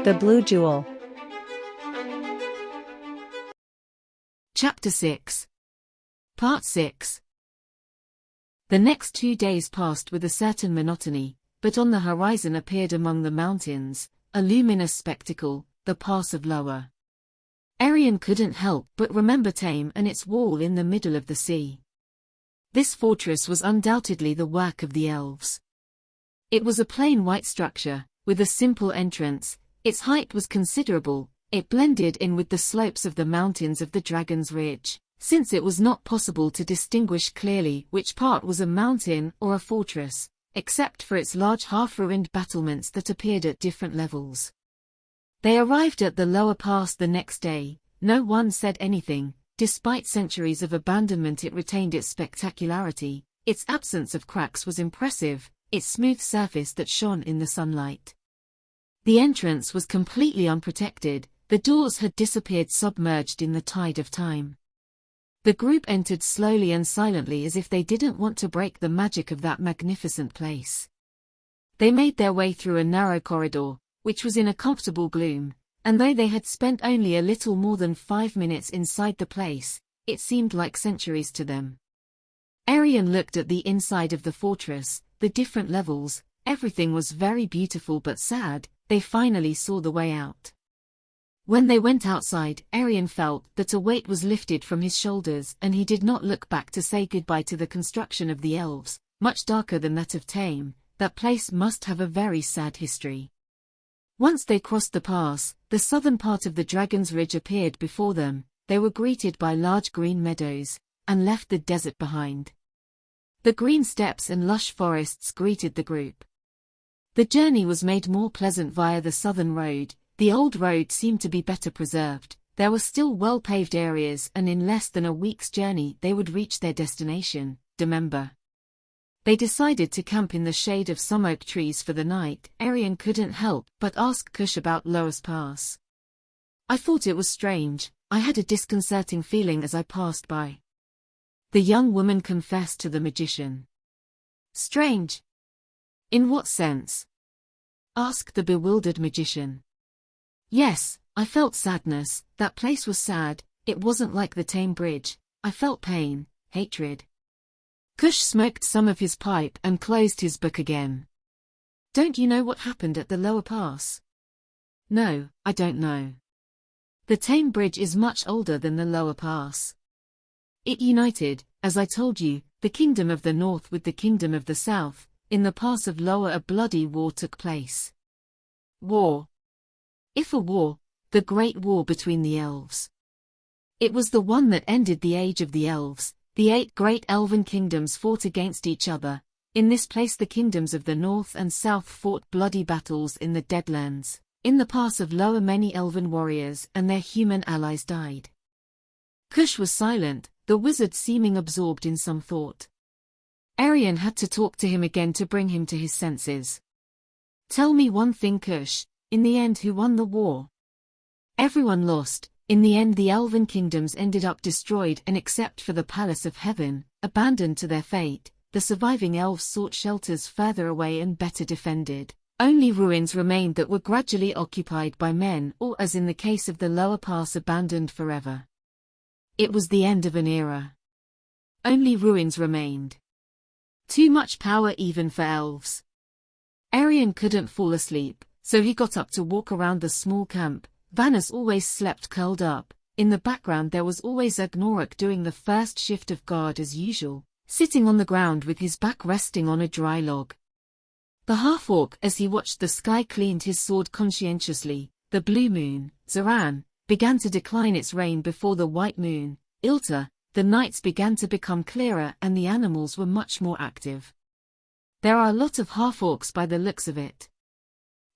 The Blue Jewel. Chapter 6. Part 6. The next 2 days passed with a certain monotony, but on the horizon appeared among the mountains, a luminous spectacle, the pass of Lower. Arian couldn't help but remember Tame and its wall in the middle of the sea. This fortress was undoubtedly the work of the elves. It was a plain white structure, with a simple entrance. Its height was considerable. It blended in with the slopes of the mountains of the Dragon's Ridge, since it was not possible to distinguish clearly which part was a mountain or a fortress, except for its large half-ruined battlements that appeared at different levels. They arrived at the lower pass the next day. No one said anything. Despite centuries of abandonment, it retained its spectacularity. Its absence of cracks was impressive, its smooth surface that shone in the sunlight. The entrance was completely unprotected. The doors had disappeared, submerged in the tide of time. The group entered slowly and silently, as if they didn't want to break the magic of that magnificent place. They made their way through a narrow corridor, which was in a comfortable gloom, and though they had spent only a little more than 5 minutes inside the place, it seemed like centuries to them. Arian looked at the inside of the fortress, the different levels. Everything was very beautiful but sad. They finally saw the way out. When they went outside, Arian felt that a weight was lifted from his shoulders, and he did not look back to say goodbye to the construction of the elves, much darker than that of Tame. That place must have a very sad history. Once they crossed the pass, the southern part of the Dragon's Ridge appeared before them. They were greeted by large green meadows, and left the desert behind. The green steppes and lush forests greeted the group. The journey was made more pleasant via the southern road. The old road seemed to be better preserved. There were still well-paved areas, and in less than a week's journey they would reach their destination, Domemba. They decided to camp in the shade of some oak trees for the night. Arian couldn't help but ask Kush about Lower's Pass. "I thought it was strange. I had a disconcerting feeling as I passed by," the young woman confessed to the magician. "Strange? In what sense?" asked the bewildered magician. "Yes, I felt sadness. That place was sad. It wasn't like the Tame Bridge. I felt pain, hatred." Kush smoked some of his pipe and closed his book again. "Don't you know what happened at the lower pass?" "No, I don't know. The Tame Bridge is much older than the lower pass. It united, as I told you, the Kingdom of the North with the Kingdom of the South. In the pass of Lower a bloody war took place." "War? If a war, the Great War between the elves. It was the one that ended the age of the elves. The 8 great elven kingdoms fought against each other. In this place the kingdoms of the North and South fought bloody battles in the Deadlands. In the pass of Lower many elven warriors and their human allies died." Kush was silent, the wizard seeming absorbed in some thought. Arian had to talk to him again to bring him to his senses. "Tell me one thing, Kush. In the end, who won the war?" "Everyone lost. In the end the elven kingdoms ended up destroyed, and except for the Palace of Heaven, abandoned to their fate, the surviving elves sought shelters further away and better defended. Only ruins remained that were gradually occupied by men, or as in the case of the lower pass, abandoned forever. It was the end of an era. Only ruins remained. Too much power even for elves." Arian couldn't fall asleep, so he got up to walk around the small camp. Vanus always slept curled up. In the background there was always Agnorok doing the first shift of guard as usual, sitting on the ground with his back resting on a dry log. The half-orc, as he watched the sky, cleaned his sword conscientiously. The blue moon, Zoran, began to decline its reign before the white moon, Ilta. The nights began to become clearer and the animals were much more active. "There are a lot of half-orcs by the looks of it."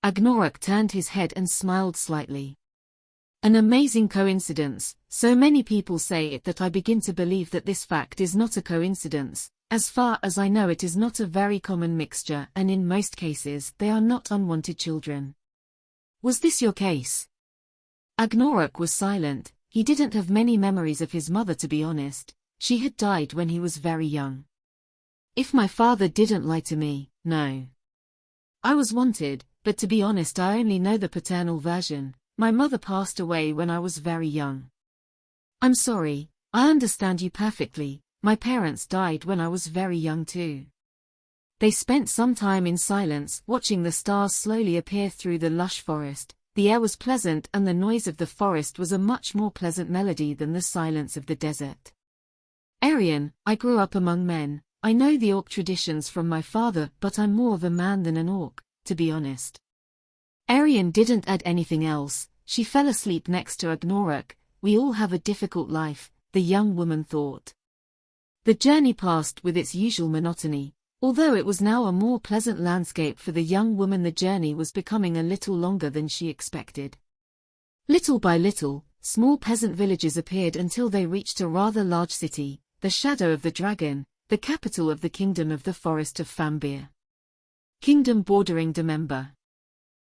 Agnorok turned his head and smiled slightly. "An amazing coincidence. So many people say it that I begin to believe that this fact is not a coincidence. As far as I know, it is not a very common mixture, and in most cases they are not unwanted children." "Was this your case?" Agnorok was silent. He didn't have many memories of his mother, to be honest. She had died when he was very young. "If my father didn't lie to me, no. I was wanted, but to be honest I only know the paternal version. My mother passed away when I was very young. I'm sorry, I understand you perfectly. My parents died when I was very young too. They spent some time in silence, watching the stars slowly appear through the lush forest. The air was pleasant and the noise of the forest was a much more pleasant melody than the silence of the desert. Arian, I grew up among men. I know the orc traditions from my father, but I'm more of a man than an orc, to be honest. Arian didn't add anything else. She fell asleep next to Agnorak. We all have a difficult life, the young woman thought. The journey passed with its usual monotony. Although it was now a more pleasant landscape for the young woman, the journey was becoming a little longer than she expected. Little by little, small peasant villages appeared until they reached a rather large city, the Shadow of the Dragon, the capital of the kingdom of the Forest of Fambir. Kingdom bordering Domemba.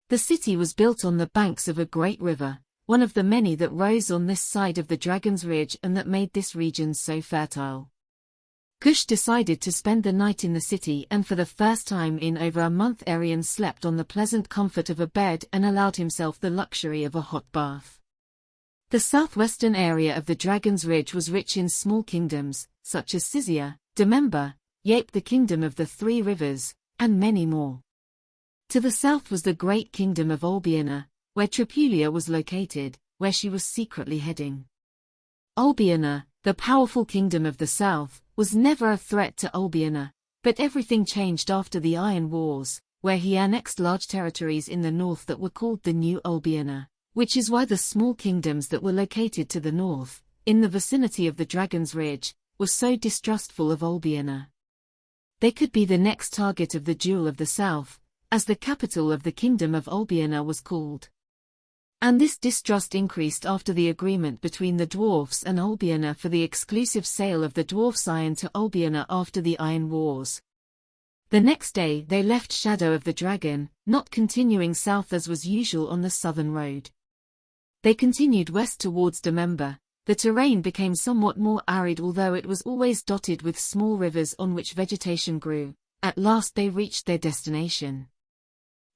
The city was built on the banks of a great river, one of the many that rose on this side of the Dragon's Ridge and that made this region so fertile. Kush decided to spend the night in the city, and for the first time in over a month Arian slept on the pleasant comfort of a bed and allowed himself the luxury of a hot bath. The southwestern area of the Dragon's Ridge was rich in small kingdoms, such as Sizia, Domemba, Yape, the kingdom of the Three Rivers, and many more. To the south was the great kingdom of Olbiana, where Tripulia was located, where she was secretly heading. Olbiana, the powerful kingdom of the south, was never a threat to Olbiana, but everything changed after the Iron Wars, where he annexed large territories in the north that were called the New Olbiana, which is why the small kingdoms that were located to the north, in the vicinity of the Dragon's Ridge, were so distrustful of Olbiana. They could be the next target of the Jewel of the South, as the capital of the kingdom of Olbiana was called. And this distrust increased after the agreement between the dwarfs and Olbiana for the exclusive sale of the dwarf's iron to Olbiana after the Iron Wars. The next day they left Shadow of the Dragon, not continuing south as was usual on the southern road. They continued west towards Domemba. The terrain became somewhat more arid, although it was always dotted with small rivers on which vegetation grew. At last they reached their destination.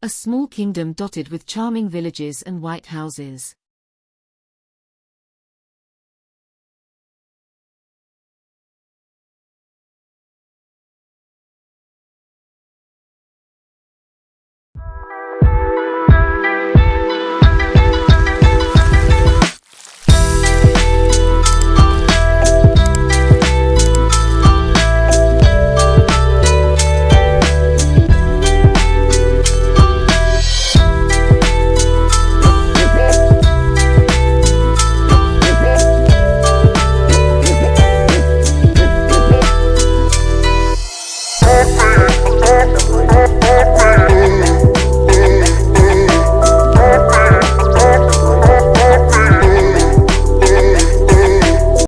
A small kingdom dotted with charming villages and white houses.